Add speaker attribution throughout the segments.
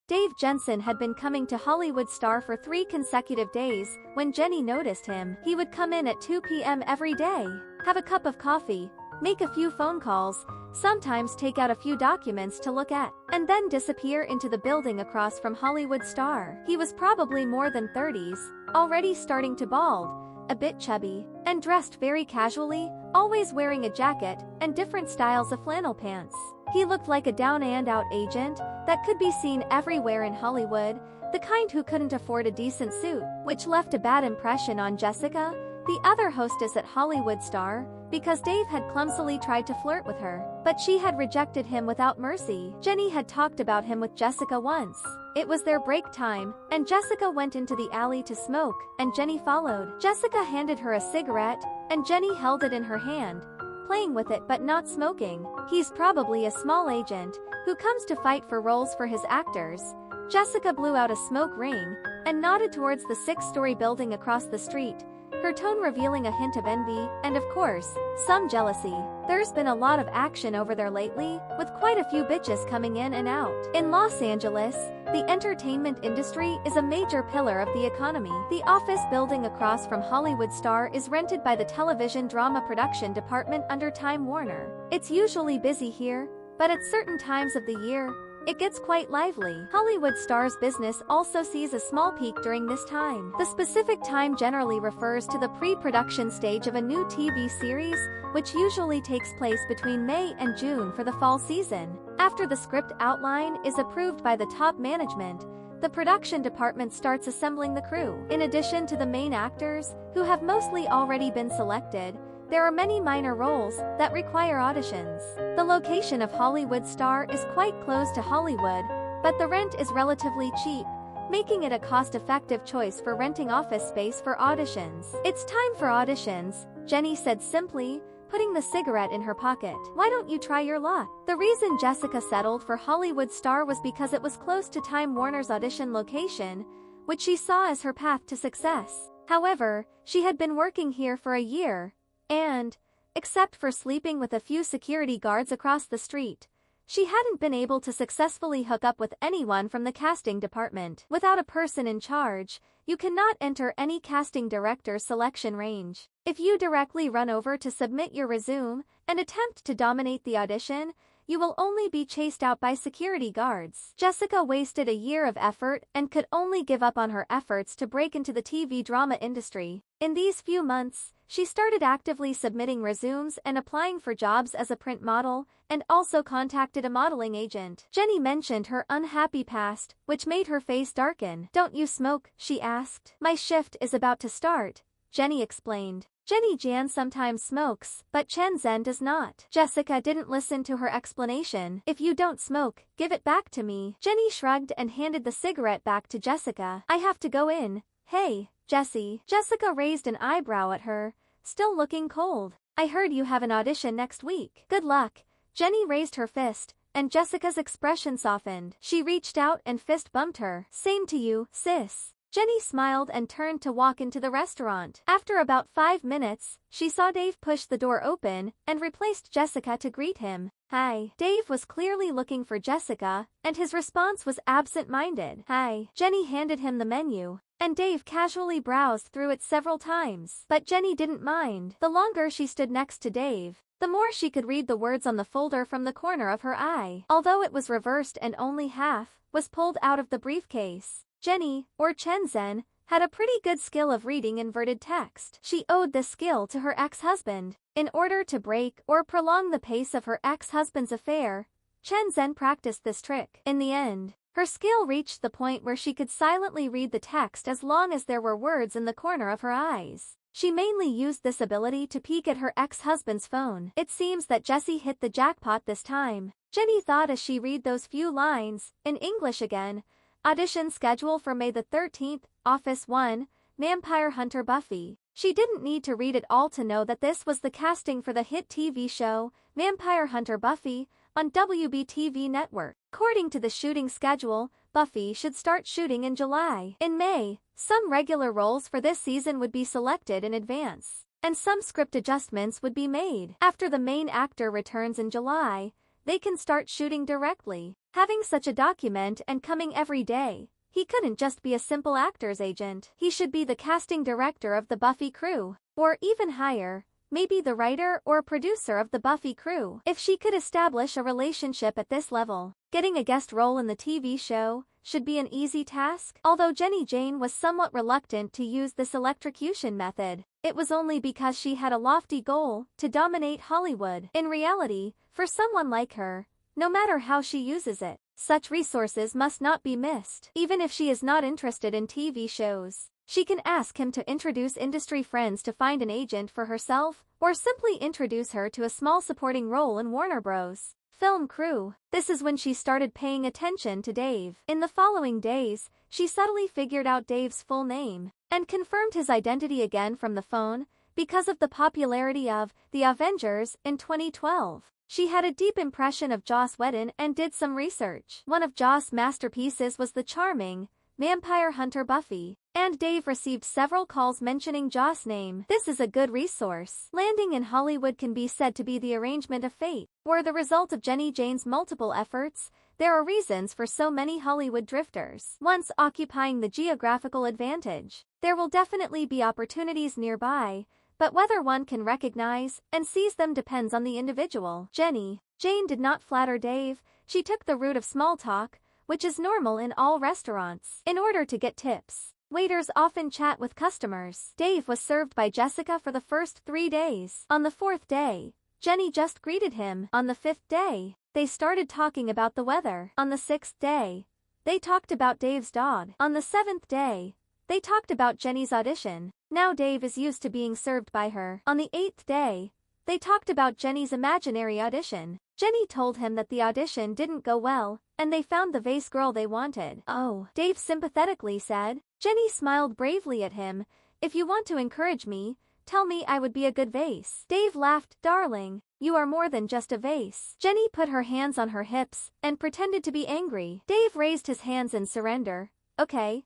Speaker 1: Dave Jensen had been coming to Hollywood Star for 3 consecutive days. When Jenny noticed him, he would come in at 2 p.m. every day, have a cup of coffee, make a few phone calls, sometimes take out a few documents to look at, and then disappear into the building across from Hollywood Star. He was probably more than 30s, already starting to bald, a bit chubby, and dressed very casually, always wearing a jacket and different styles of flannel pants. He looked like a down-and-out agent that could be seen everywhere in Hollywood, the kind who couldn't afford a decent suit, which left a bad impression on Jessica, the other hostess at Hollywood Star, because Dave had clumsily tried to flirt with her, but she had rejected him without mercy. Jenny had talked about him with Jessica once. It was their break time, and Jessica went into the alley to smoke, and Jenny followed. Jessica handed her a cigarette, and Jenny held it in her hand, playing with it but not smoking. He's probably a small agent who comes to fight for roles for his actors. Jessica blew out a smoke ring and nodded towards the 6-story building across the street, her tone revealing a hint of envy and, of course, some jealousy. There's been a lot of action over there lately, with quite a few bitches coming in and out. In Los Angeles, the entertainment industry is a major pillar of the economy. The office building across from Hollywood Star is rented by the television drama production department under Time Warner. It's usually busy here, but at certain times of the year, it gets quite lively. Hollywood Star's business also sees a small peak during this time. The specific time generally refers to the pre-production stage of a new TV series, which usually takes place between May and June for the fall season. After the script outline is approved by the top management, the production department starts assembling the crew. In addition to the main actors, who have mostly already been selected, there are many minor roles that require auditions. The location of Hollywood Star is quite close to Hollywood, but the rent is relatively cheap, making it a cost-effective choice for renting office space for auditions. It's time for auditions, Jenny said simply, putting the cigarette in her pocket. Why don't you try your luck? The reason Jessica settled for Hollywood Star was because it was close to Time Warner's audition location, which she saw as her path to success. However, she had been working here for a year, and, except for sleeping with a few security guards across the street, she hadn't been able to successfully hook up with anyone from the casting department. Without a person in charge, you cannot enter any casting director's selection range. If you directly run over to submit your resume and attempt to dominate the audition, you will only be chased out by security guards. Jessica wasted a year of effort and could only give up on her efforts to break into the TV drama industry. In these few months, she started actively submitting resumes and applying for jobs as a print model, and also contacted a modeling agent. Jenny mentioned her unhappy past, which made her face darken. "Don't you smoke?" she asked. "My shift is about to start," Jenny explained. Jenny Jan sometimes smokes, but Chen Zhen does not. Jessica didn't listen to her explanation. "If you don't smoke, give it back to me." Jenny shrugged and handed the cigarette back to Jessica. "I have to go in." "Hey, Jessie." Jessica raised an eyebrow at her, still looking cold. "I heard you have an audition next week. Good luck." Jenny raised her fist, and Jessica's expression softened. She reached out and fist bumped her. "Same to you, sis." Jenny smiled and turned to walk into the restaurant. After about 5 minutes, she saw Dave push the door open and replaced Jessica to greet him. "Hi." Dave was clearly looking for Jessica, and his response was absent-minded. "Hi." Jenny handed him the menu, and Dave casually browsed through it several times. But Jenny didn't mind. The longer she stood next to Dave, the more she could read the words on the folder from the corner of her eye. Although it was reversed and only half was pulled out of the briefcase, Jenny, or Chen Zhen, had a pretty good skill of reading inverted text. She owed this skill to her ex-husband. In order to break or prolong the pace of her ex-husband's affair, Chen Zhen practiced this trick. In the end, her skill reached the point where she could silently read the text as long as there were words in the corner of her eyes. She mainly used this ability to peek at her ex-husband's phone. It seems that Jessie hit the jackpot this time, Jenny thought as she read those few lines, in English again. Audition schedule for May the 13th, Office 1, Vampire Hunter Buffy. She didn't need to read it all to know that this was the casting for the hit TV show, Vampire Hunter Buffy, on WB-TV network. According to the shooting schedule, Buffy should start shooting in July. In May, some regular roles for this season would be selected in advance, and some script adjustments would be made. After the main actor returns in July, they can start shooting directly. Having such a document and coming every day, he couldn't just be a simple actor's agent. He should be the casting director of the Buffy crew. Or even higher, maybe the writer or producer of the Buffy crew. If she could establish a relationship at this level, getting a guest role in the TV show should be an easy task. Although Jenny Jane was somewhat reluctant to use this electrocution method, it was only because she had a lofty goal to dominate Hollywood. In reality, for someone like her, no matter how she uses it, such resources must not be missed. Even if she is not interested in TV shows, she can ask him to introduce industry friends to find an agent for herself, or simply introduce her to a small supporting role in Warner Bros. Film crew. This is when she started paying attention to Dave. In the following days, she subtly figured out Dave's full name and confirmed his identity again from the phone because of the popularity of The Avengers in 2012. She had a deep impression of Joss Whedon and did some research. One of Joss' masterpieces was the charming vampire hunter Buffy, and Dave received several calls mentioning Joss' name. This is a good resource. Landing in Hollywood can be said to be the arrangement of fate, or the result of Jenny Jane's multiple efforts. There are reasons for so many Hollywood drifters once occupying the geographical advantage. There will definitely be opportunities nearby, but whether one can recognize and seize them depends on the individual. Jenny Jane did not flatter Dave. She took the route of small talk, which is normal in all restaurants. In order to get tips, waiters often chat with customers. Dave was served by Jessica for the first 3 days. On the 4th day, Jenny just greeted him. On the 5th day, they started talking about the weather. On the 6th day, they talked about Dave's dog. On the 7th day, they talked about Jenny's audition. Now Dave is used to being served by her. On the 8th day, they talked about Jenny's imaginary audition. Jenny told him that the audition didn't go well, and they found the vase girl they wanted. Oh, Dave sympathetically said. Jenny smiled bravely at him. If you want to encourage me, tell me I would be a good vase. Dave laughed. Darling, you are more than just a vase. Jenny put her hands on her hips and pretended to be angry. Dave raised his hands in surrender. Okay.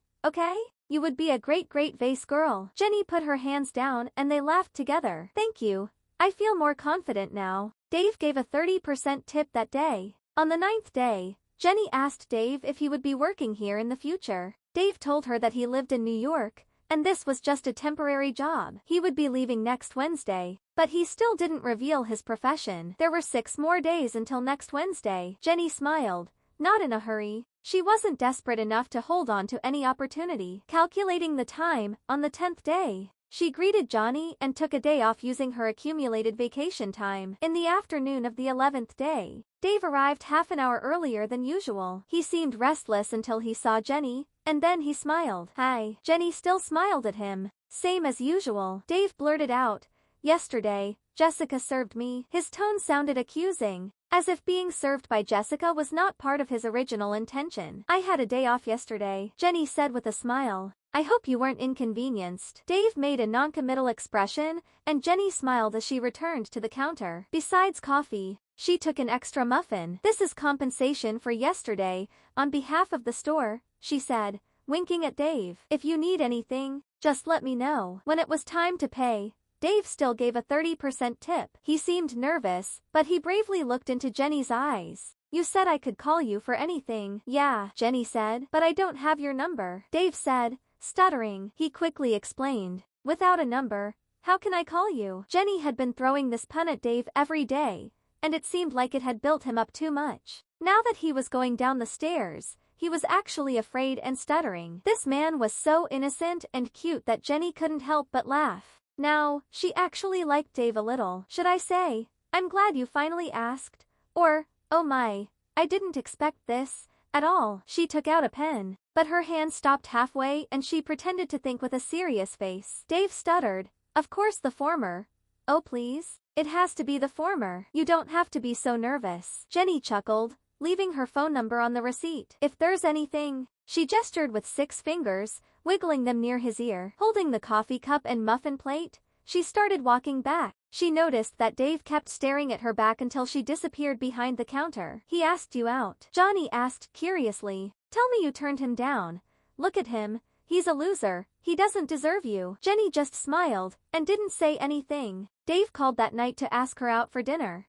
Speaker 1: You would be a great vase girl. Jenny put her hands down and they laughed together. Thank you. I feel more confident now. Dave gave a 30% tip that day. On the 9th day, Jenny asked Dave if he would be working here in the future. Dave told her that he lived in New York, and this was just a temporary job. He would be leaving next Wednesday, but he still didn't reveal his profession. There were 6 more days until next Wednesday. Jenny smiled, not in a hurry. She wasn't desperate enough to hold on to any opportunity. Calculating the time, on the 10th day, she greeted Johnny and took a day off using her accumulated vacation time. In the afternoon of the 11th day, Dave arrived half an hour earlier than usual. He seemed restless until he saw Jenny, and then he smiled. Hi. Jenny still smiled at him. Same as usual. Dave blurted out, yesterday, Jessica served me. His tone sounded accusing, as if being served by Jessica was not part of his original intention. I had a day off yesterday, Jenny said with a smile. I hope you weren't inconvenienced. Dave made a non-committal expression, and Jenny smiled as she returned to the counter. Besides coffee, she took an extra muffin. This is compensation for yesterday, on behalf of the store, she said, winking at Dave. If you need anything, just let me know. When it was time to pay, Dave still gave a 30% tip. He seemed nervous, but he bravely looked into Jenny's eyes. You said I could call you for anything. Yeah, Jenny said, but I don't have your number. Dave said, stuttering. He quickly explained, without a number, how can I call you? Jenny had been throwing this pun at Dave every day, and it seemed like it had built him up too much. Now that he was going down the stairs, he was actually afraid and stuttering. This man was so innocent and cute that Jenny couldn't help but laugh. Now, she actually liked Dave a little. Should I say, I'm glad you finally asked? Or, oh my, I didn't expect this at all. She took out a pen, but her hand stopped halfway and she pretended to think with a serious face. Dave stuttered, of course the former. Oh please, it has to be the former. You don't have to be so nervous. Jenny chuckled, leaving her phone number on the receipt. If there's anything, she gestured with 6 fingers, wiggling them near his ear. Holding the coffee cup and muffin plate, she started walking back. She noticed that Dave kept staring at her back until she disappeared behind the counter. He asked you out. Johnny asked curiously. Tell me you turned him down. Look at him. He's a loser. He doesn't deserve you. Jenny just smiled and didn't say anything. Dave called that night to ask her out for dinner.